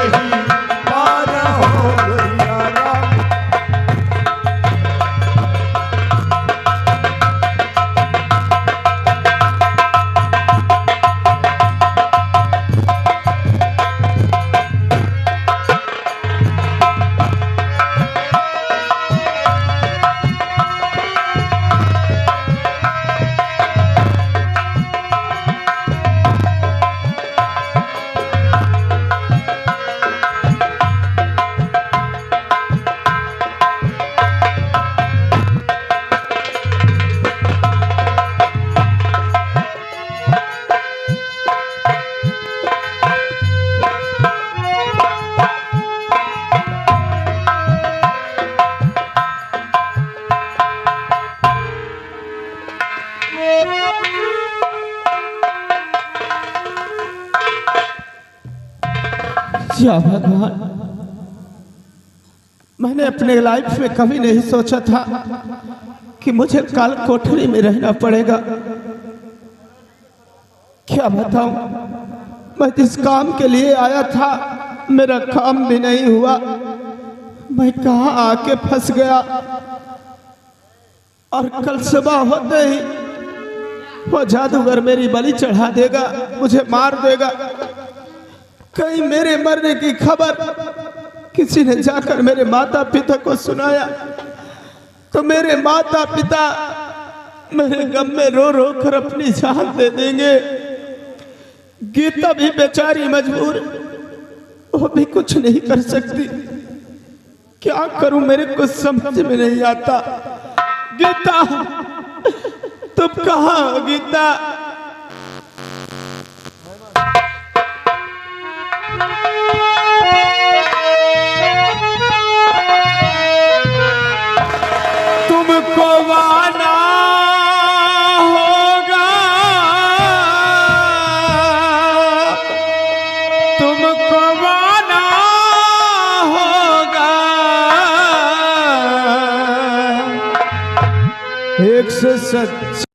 नहीं पार हो गया राम। या भगवान, मैंने अपने लाइफ में कभी नहीं सोचा था कि मुझे काल कोठरी में रहना पड़ेगा। क्या बताऊं, मैं जिस काम के लिए आया था मेरा काम भी नहीं हुआ। मैं कहां आके फंस गया। और कल सुबह होते ही वो जादूगर मेरी बलि चढ़ा देगा, मुझे मार देगा। कहीं मेरे मरने की खबर किसी ने जाकर मेरे माता पिता को सुनाया तो मेरे माता पिता मेरे गम में रो रो कर अपनी जान दे देंगे। गीता भी बेचारी मजबूर, वो भी कुछ नहीं कर सकती। क्या करूं, मेरे कुछ समझ में नहीं आता। गीता, तुम कहां हो गीता? तुमको आना होगा, तुमको आना होगा। 107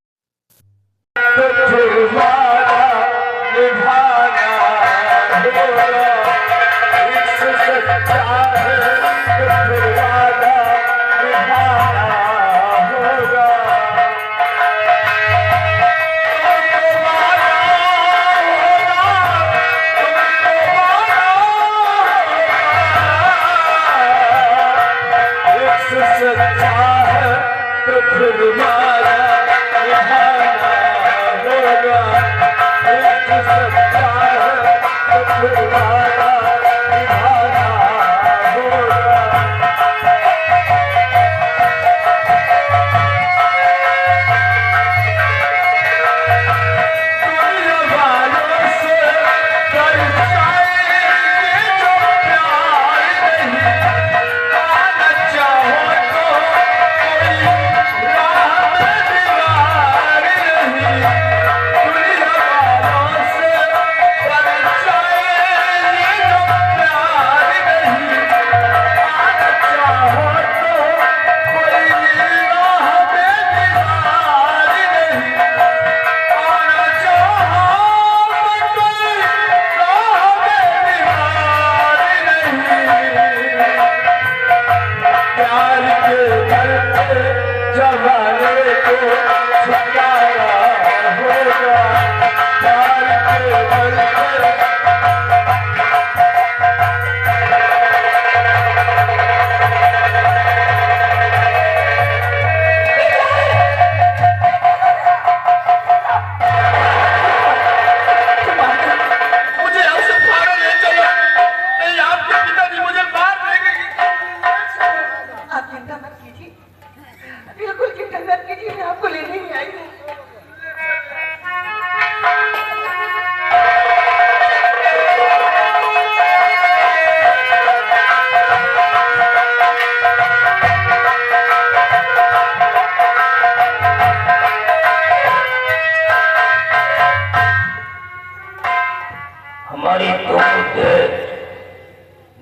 हमारे तो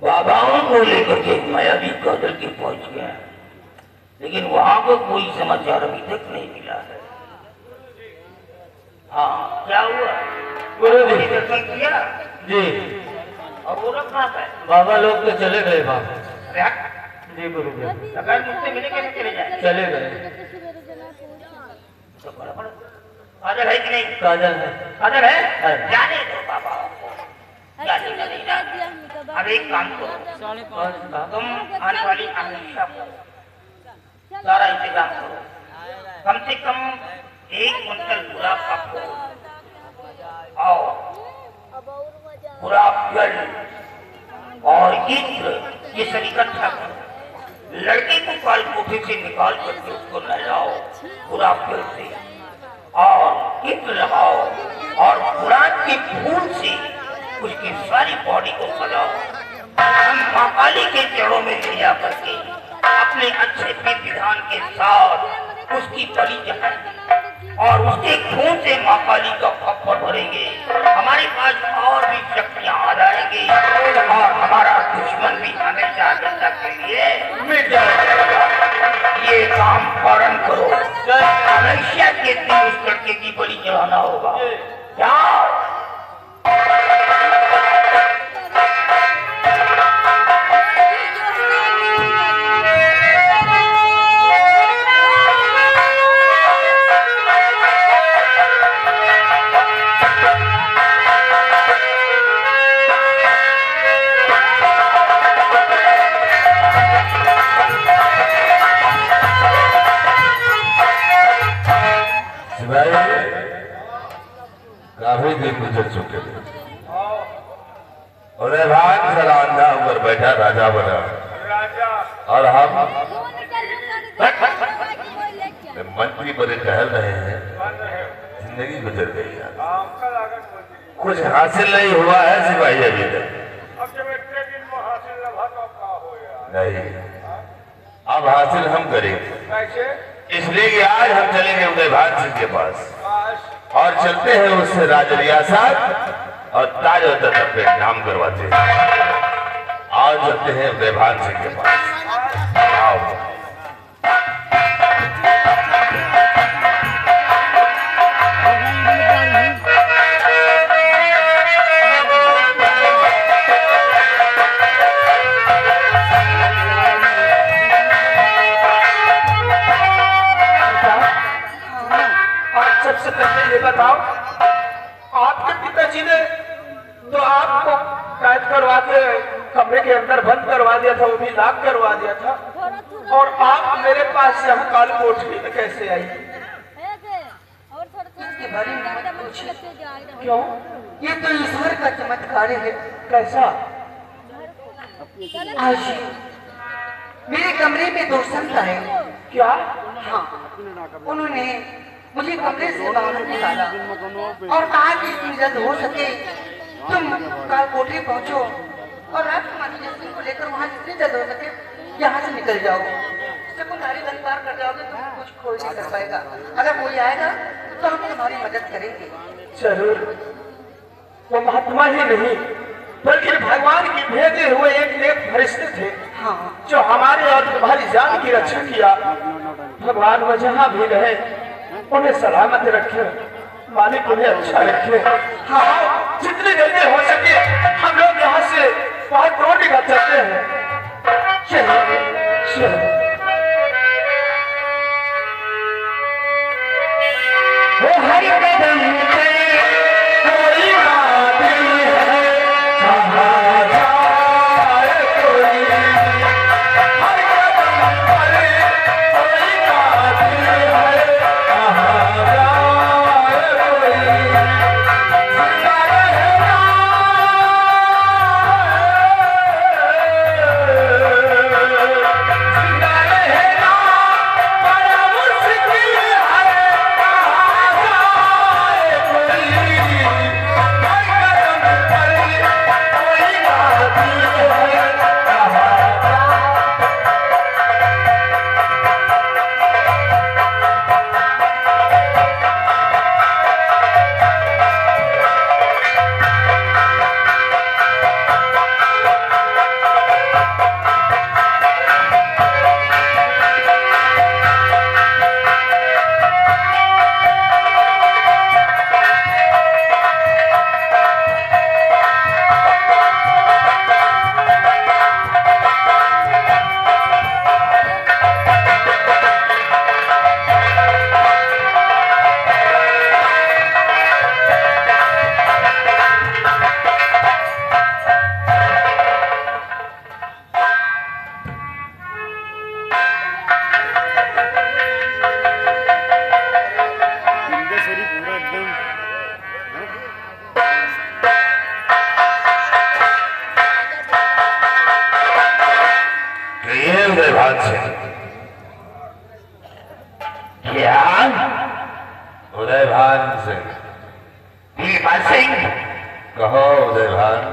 बाबाओं को लेकर के मायावी कादल के पहुंच गए, लेकिन वहां पर कोई समाचार अभी तक नहीं मिला है। हाँ, क्या हुआ? गुरुदेव किया जी, और वो लोग कहाँ पे? बाबा लोग तो चले गए बाबा। अरे हट, जी गुरुदेव। सरकार मुझसे मिले कैसे चले जाए? चले गए। तो बड़ा काजल है कि नहीं? काजल है। काजल है? है। जाने दो बाबा, जाने दो नहीं जाने। अब एक काम करो, तुम आने वाली अमीषा को सारा इंतजाम करो, कम से कम 1 कुंटल गुलाब का फूल और गुलाब जल और इत्र ये सब इकट्ठा करो। लड़के को काल कोठे से निकाल करके उसको नहलाओ गुलाब जल से और इत्र लगाओ और गुलाब के फूल से उसकी सारी बॉडी को सजाओ। हम मां काली के जड़ों में ले जा करके अपने अच्छे विधान के साथ उसकी बलि चढ़ाएंगे और उसके खून से मां काली का खप्पर भरेंगे। हमारे पास और भी शक्तियां आ जाएंगी और हमारा दुश्मन भी हमेशा हमेशा के लिए मिट जाएगा। ये काम फौरन करो, हमेशा के दिन उस लड़के की बलि चढ़ाना होगा। जाओ। काफी दिन गुजर चुके थे और भाग सारा अंधा होकर बैठा राजा बना और हम मंत्री बने टहल रहे हैं। जिंदगी गुजर गई यार, कुछ हासिल नहीं हुआ है सिपाही अभी तक। नहीं, अब हासिल हम करेंगे, इसलिए कि आज हम चलेंगे उदयभान सिंह के पास और चलते हैं उससे राज रियासत और ताज और तख्त पे नाम करवाते हैं। आज चलते हैं उदयभान सिंह के पास। आओ। सबसे पहले ये बताओ, आपके पिताजी ने तो आपको कैद करवा के कमरे के अंदर बंद करवा दिया था, वो भी लॉक करवा दिया था, और आप मेरे पास से हम काल कोठरी में कैसे आई? इसके बारे में मत पूछिए। क्यों? ये तो ईश्वर का चमत्कार है। कैसा? आज मेरे कमरे में 2 संत आए। क्या? हाँ, उन्होंने मुझे कमरे से बाहर निकाला और कहा कि इतनी जल्द हो सके तुम काल कोठरी पहुंचो और राजकुमारी जैस्मिन को लेकर वहाँ जितनी जल्द हो सके यहाँ से निकल जाओ। सेकुंडारी दरबार कर जाओगे तो कुछ खोज नहीं कर पाएगा। अगर कोई आएगा तो हम तुम्हारी मदद करेंगे। जरूर। वो महात्मा ही नहीं बल्कि भगवान की भेजे हुए एक नेक फरिश्ते थे। हाँ, जो हमारे और तुम्हारी जान की रक्षा किया। भगवान वो जहाँ भी रहे उन्हें सलामत रखे, मालिक उन्हें अच्छा रखे। हाँ, जितनी जल्दी हो सके हम लोग यहाँ से बहुत दूर निकल सकते हैं। चलिए चलिए। हर कदम पे कोई बात है, कहाँ जाए कोई। हर कदम पर कोई बात है, कहाँ जाए कोई। जिंदा रहना उदयभान सिंह। क्या? उदयभान सिंह। भीमा सिंह, कहो उदयभान।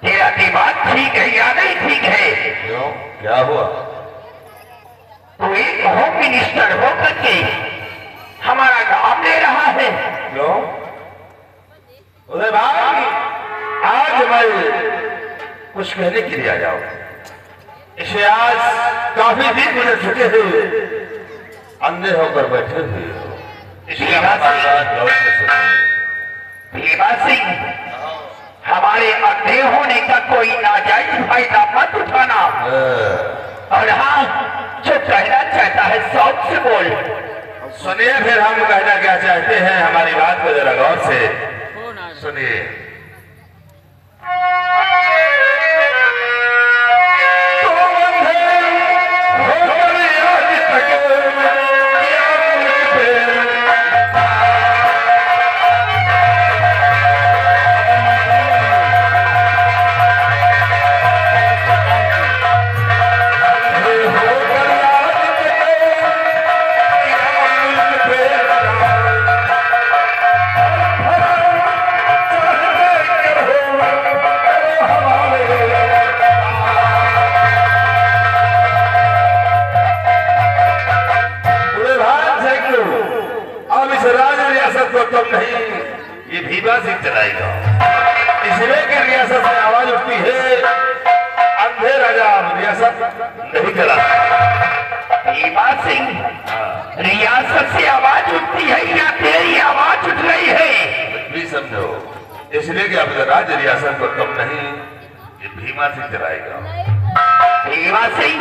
तेरा दिमाग ठीक है या नहीं ठीक है? क्यों, क्या हुआ? तू एक होम मिनिस्टर होकर के हमारा नाम ले रहा है। क्यों? उदयभान, आज मैं कुछ कहने के लिए आया हूं। इसे आज काफी दिन गुजर चुके हैं, अंधे होकर बैठे हुए हो, इसलिए हमारी बात गौर से सुनिए। भीमा सिंह, हमारे अंधे होने का कोई नाजायज फायदा मत उठाना। और हाँ, जो कहना चाहता है शौक से बोल। सुनिए, फिर हम कहना क्या चाहते हैं, हमारी बात को जरा गौर से सुनिए। तुम नहीं, ये भीमा सिंह चलाएगा। इसलिए कि रियासत से आवाज उठती है, अंधे राजा रियासत नहीं चला। भीमा सिंह, रियासत से आवाज उठती है या तेरी आवाज उठ रही है? भी समझो, इसलिए कि अब राज्य रियासत को तुम नहीं, ये भीमा सिंह चलाएगा। भीमा सिंह,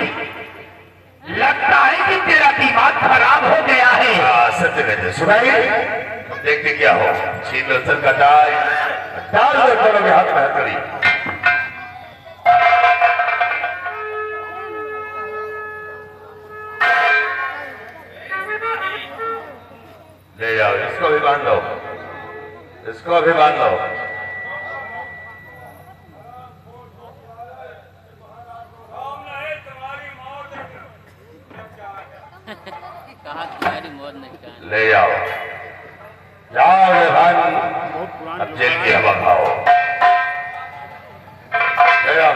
लगता है कि तेरा दिमाग खराब हो गया है। सत्य कहते सुनाइए, देखते क्या हो। शीतल का डाल दोनों के हाथ में करी। ले जाओ, इसको भी बांध दो, इसको भी बांध दो। ले जाओ, जाओ भाई, अब जेल की हवा खाओ। ले जाओ।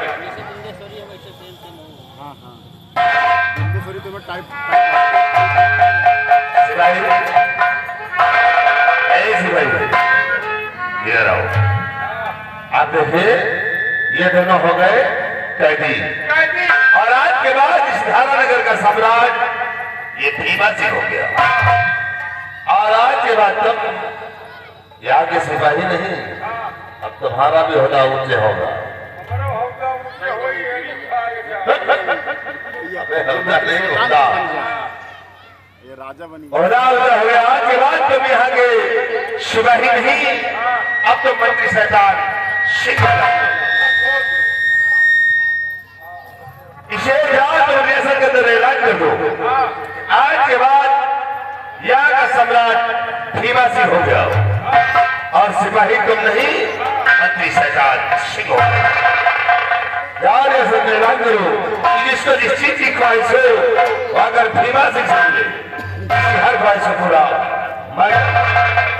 इधर आओ। आप देखिए, ये दोनों हो गए कैदी, और आज के बाद इस धारानगर का सम्राट ये भीमा सिंह हो गया। और आज के बाद तुम यहाँ के सिपाही नहीं, अब तुम्हारा भी होना ऊंचे होगा। नहीं होता, ये राजा बनी होना हो गया। आज के बाद तुम यहाँ के सिपाही नहीं, अब तो मंत्री शैतान सिंह। इसे जाओ तो रियासत के अंदर ऐलान कर दो, आज के बाद यहाँ का सम्राट भीमा सिंह हो गया, और सिपाही तुम नहीं, मंत्री शैतान सिंह हो गया। जाओ रियासत में ऐलान करो कि जिसको जिस चीज की ख्वाहिश हो, वो अगर भीमा सिंह समझे, हर ख्वाहिश को पूरा मैं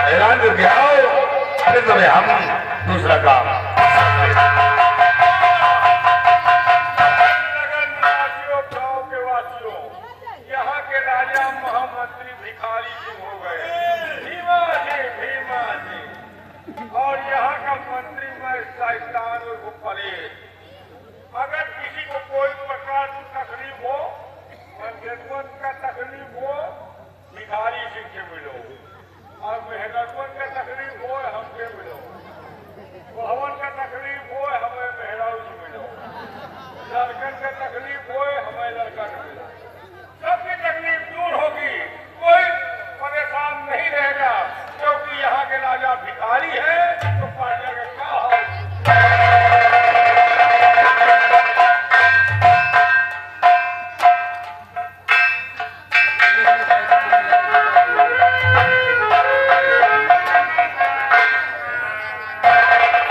ऐलान करके आओ, फिर तुम्हें हम दूसरा काम। यहाँ के राजा महामंत्री भिखारी सिंह हो गए, भीमा जी, और यहाँ का मंत्री में शैतान और परेश। अगर किसी को कोई प्रकार की तकलीफ हो, मध्यमवन का तकलीफ हो, भिखारी सिंह से मिलो, और मेहनतवन का तकलीफ हो, हमसे मिलो, भवन का तकलीफ हो, हमें मेहरारू से मिलो, लड़कन का तकलीफ हो, हमें लड़का से मिलो। सबकी तकलीफ दूर होगी, कोई परेशान नहीं रहेगा, क्योंकि यहाँ के राजा भिखारी है, तो प्रजा का क्या हाल।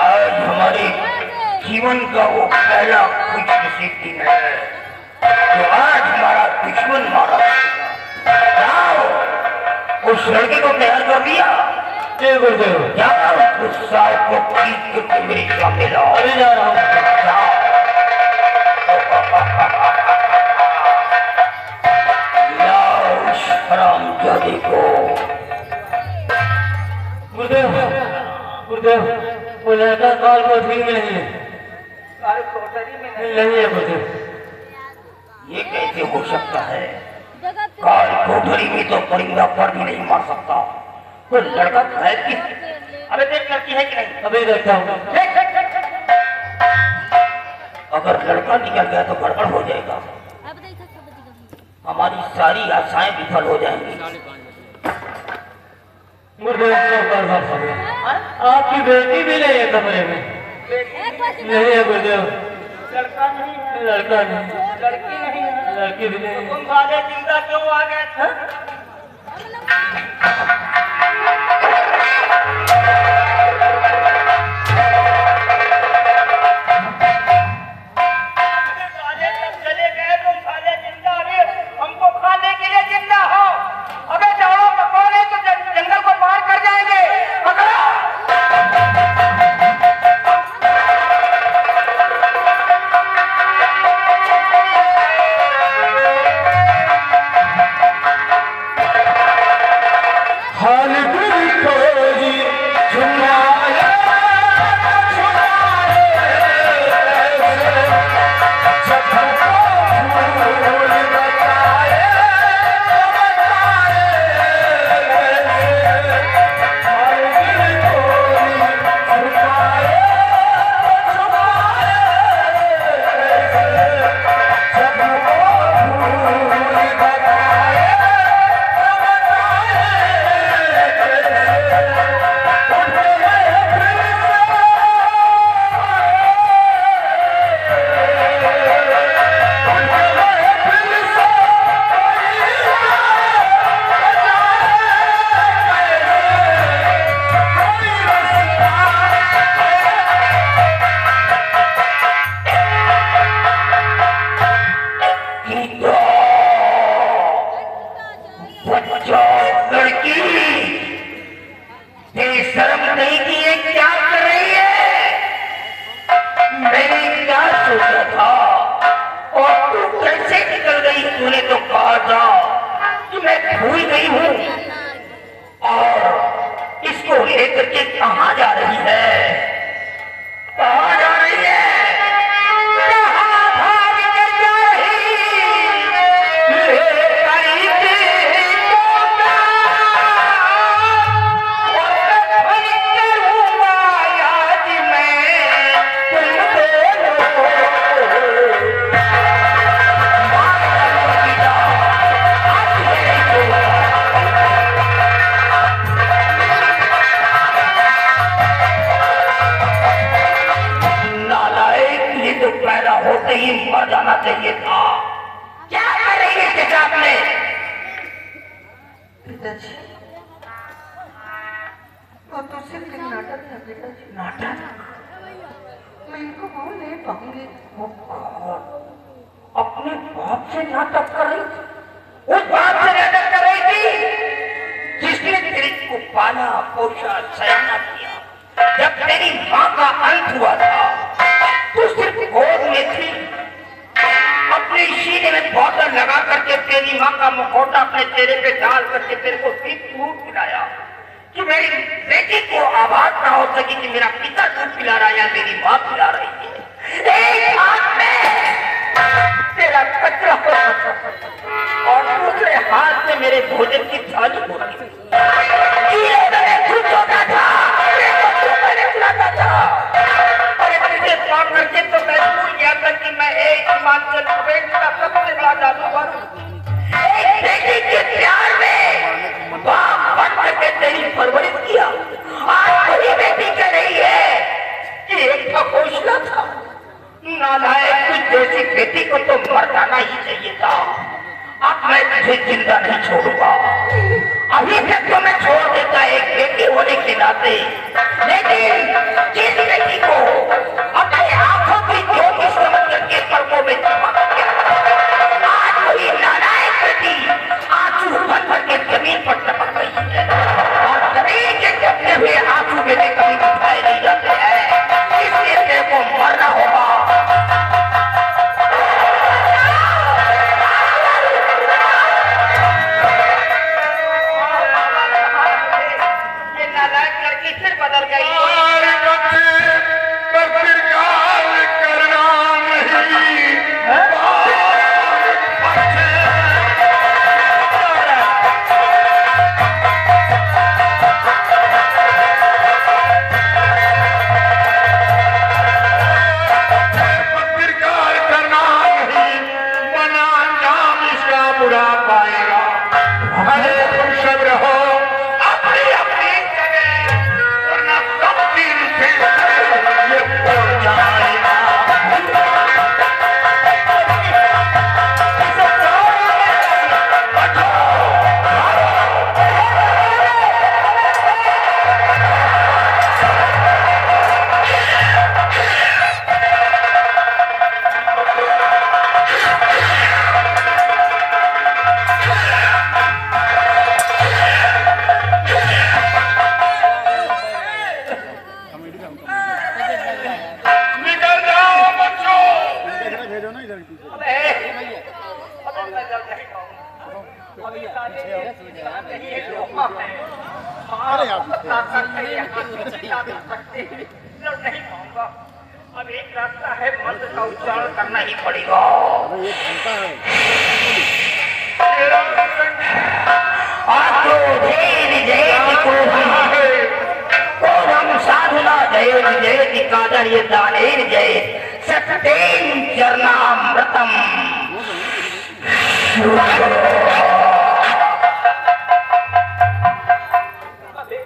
आज हमारे जीवन का वो पहला खुश नसीब दिन है जो आज हमारा दुश्मन मारा जाओ उस लड़के को तैयार कर दिया जय गुरुदेव। जाओ उस साल को खींच के मेरे सामने लाओ। अभी जा रहा हूँ। जाओ लाओ उस हरामजादे को। गुरुदेव गुरुदेव, वो लड़का काल कोठरी में नहीं है। काल कोठरी में नहीं है गुरुदेव। ये कैसे हो सकता है? काल कोठरी में तो परिंदा पर भी नहीं मार सकता। वो लड़का है कि अबे देख लड़की है कि नहीं? अभी देखता हूँ। अगर लड़का निकल गया तो गड़बड़ हो जाएगा, हमारी सारी आशाएं विफल हो जाएंगी। गुरुदेव आपकी बेटी भी नहीं है कमरे में। नहीं है गुरुदेव। लड़का नहीं है, लड़का नहीं, लड़की नहीं है, लड़की भी नहीं। तुम साले जिंदा क्यों आ गए थे? साले सब चले गए, तुम साले जिंदा अभी हमको खाने के लिए जिंदा हो। अबे दौड़ो पकड़ो, नहीं तो जंगल को पार कर जाएंगे। पकड़ो। तूने तो कहा था कि मैं भूल गई हूँ। और इसको लेकर के कहाँ जा रही है? कहाँ जा रही है? कहाँ भाग कर जा रही? लेकर करूँगा आज मैं पैदा होते ही मर जाना चाहिए था। क्या करेंगे इसके साथ में? पिताजी, वो तो सिर्फ एक नाटक है पिताजी। नाटक? मैं इनको बोल नहीं पाऊंगी। अपने बाप से नाटक कर रही थी? उस बाप से नाटक कर रही थी जिसने तेरे को पाला पोषा सयाना किया। जब तेरी माँ का अंत हुआ था तो सिर्फ गोद में थी। अपने सीने में बोतल लगा करके तेरी माँ का मुखौटा अपने चेहरे पे डाल करके तेरे को दूध पिलाया कि मेरी बेटी को आवाज ना हो सकी कि मेरा पिता दूध पिला रहा है या मेरी माँ पिला रही है। एक हाथ में तेरा कचरा और दूसरे हाथ में मेरे भोजन की थाली होती। करके तो मैं भूल गया था कि मैं एक हिमाचल प्रदेश का सबसे बड़ा जादूगर हूँ। एक बेटी के प्यार में बाप बन करके तेरी परवरिश किया। आज बड़ी बेटी कह रही है कि एक का घोषणा था। नालायक कुछ जैसी बेटी को तो मर जाना ही चाहिए था। अब मैं तुझे जिंदा नहीं छोड़ूंगा। अभी तक तो मैं छोड़ देता एक बेटी होने के नाते, लेकिन जिस बेटी को अपनी आंखों की ज्योति समझ करके पलकों में चमक गया अबे अबे मैं जब नहीं कहूँगा अभी सारे नहीं है जो अरे आप नहीं कहूँगा अब एक रास्ता है मंत्र का उच्चारण करना ही पड़ेगा आतो हम साधुना जय जय कादर ये दानेर जय सत्येन चरणामृतम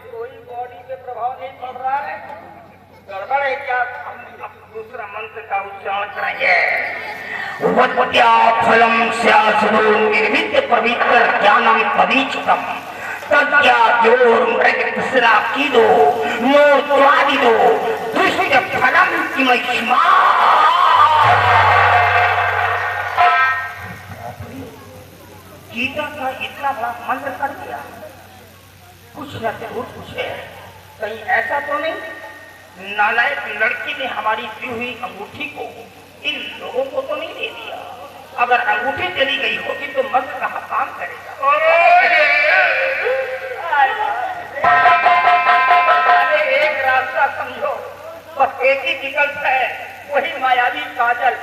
कोई बॉडी पे प्रभाव नहीं पड़ रहा है गड़बड़ है क्या हम दूसरा मंत्र का उच्चारण करेंगे उपत्या फलम स्यासुदो निर्मित पवित्र ज्ञानम पवित्रम तद्या जोर मृगतसरा कीदो नो त्वादिदो दुष्ट फलम किमहिमा गीता का इतना बड़ा मंत्र कर दिया कुछ न जरूर कुछ है कहीं ऐसा तो नहीं नालायक लड़की ने हमारी दी हुई अंगूठी को इन लोगों को तो नहीं दे दिया अगर अंगूठी चली गई होगी तो मंत्र कहाँ काम करेगा अरे एक रास्ता समझो बस एक ही विकल्प है वही मायावी काजल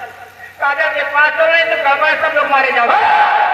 काजल के पास तो नहीं तो गड़बड़ सब लोग मारे जाओ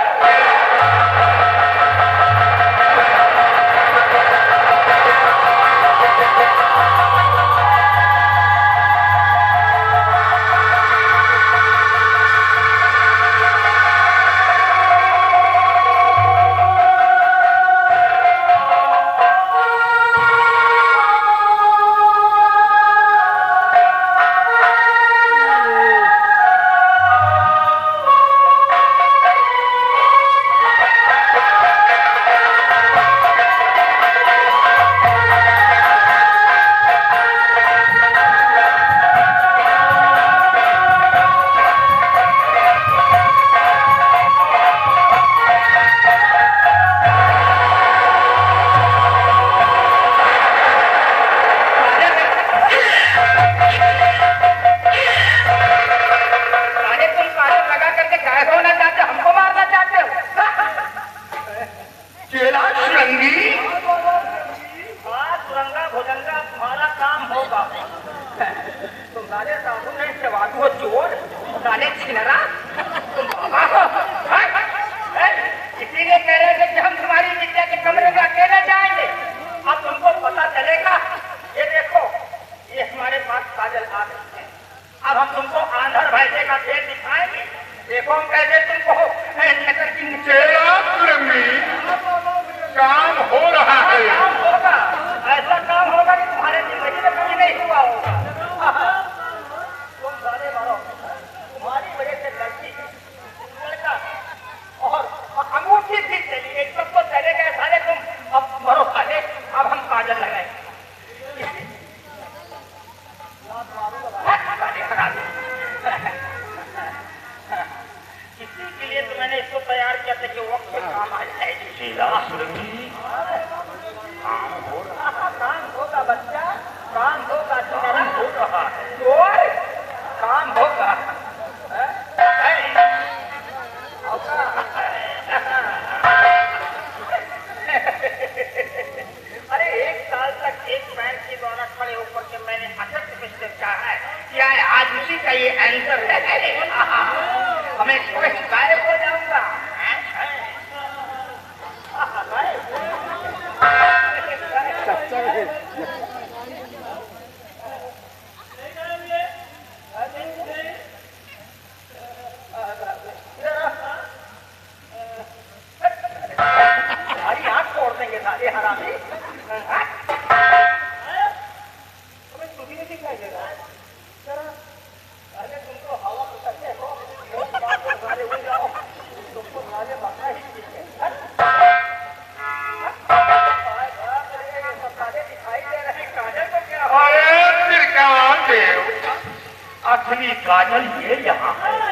असली काजल ये यहाँ है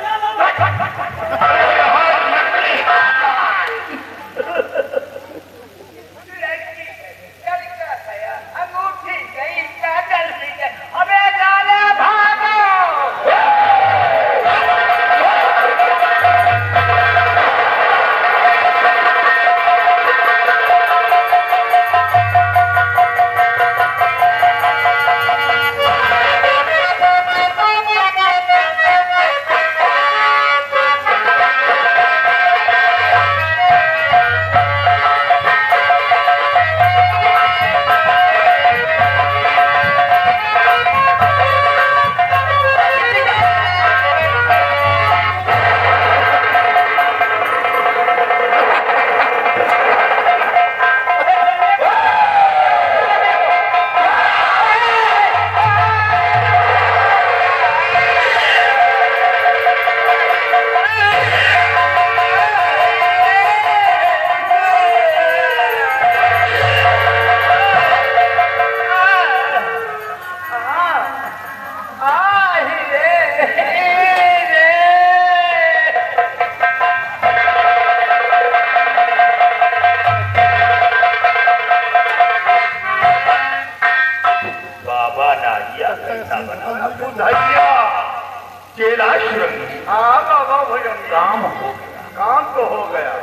चेलाश्रम हाँ बाबा भजन काम हो गया, काम तो हो गया,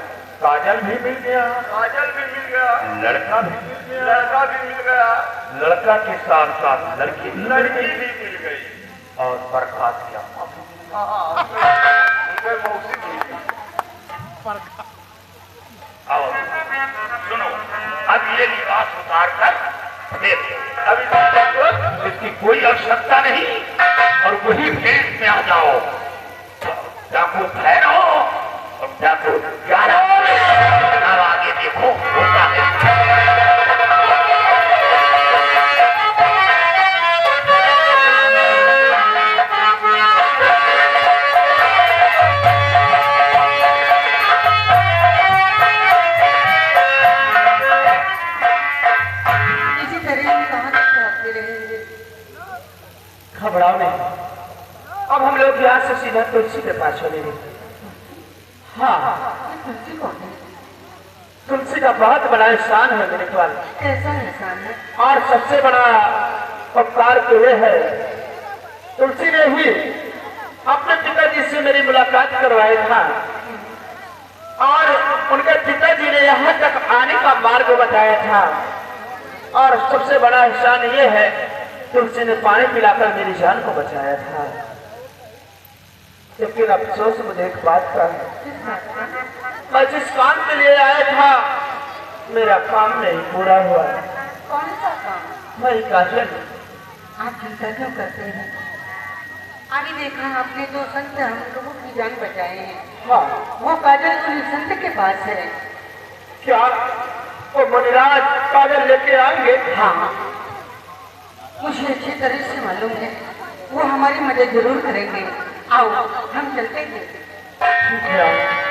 काजल भी मिल गया, काजल भी मिल गया, लड़का भी मिल गया, लड़का भी मिल गया, लड़का के साथ साथ लड़की भी मिल लड़की गई, भी मिल गई। और बरसात क्या उनके मौसी भी। और सुनो, अब ये लिबास उतार कर फिर अभी तक इसकी कोई आवश्यकता नहीं, और वही भेष में आ जाओ। डाकू ठहरो और डाकू जा रहा, अब आगे देखो होता है। इसी तरह हम कहाँ तक पहुँचते रहेंगे? घबराओ नहीं, अब हम लोग यहाँ से सीधा तुलसी के पास चलेंगे। हाँ, तुलसी कौन है? तुलसी का बहुत बड़ा एहसान है मेरे पास, कैसा एहसान है? और सबसे बड़ा उपकार तो ये है, तुलसी ने ही अपने पिताजी से मेरी मुलाकात करवाया था, और उनके पिताजी ने यहाँ तक आने का मार्ग बताया था, और सबसे बड़ा एहसान ये है, तुलसी ने पानी पिलाकर मेरी जान को बचाया था। लेकिन अफसोस मुझे एक बात का है, किस बात का? मैं जिस काम के लिए आया था मेरा काम नहीं पूरा हुआ। कौन सा काम? वही काजल। आप चिंता क्यों करते हैं? अभी देखा आपने तो संत हम लोगों की जान बचाए हैं। हाँ, वो काजल तो संत के पास है। क्या वो मुनिराज काजल लेके आएंगे? हाँ, मुझे अच्छी तरह से मालूम है, वो हमारी मदद जरूर करेंगे। आओ हम चलते हैं। ठीक है।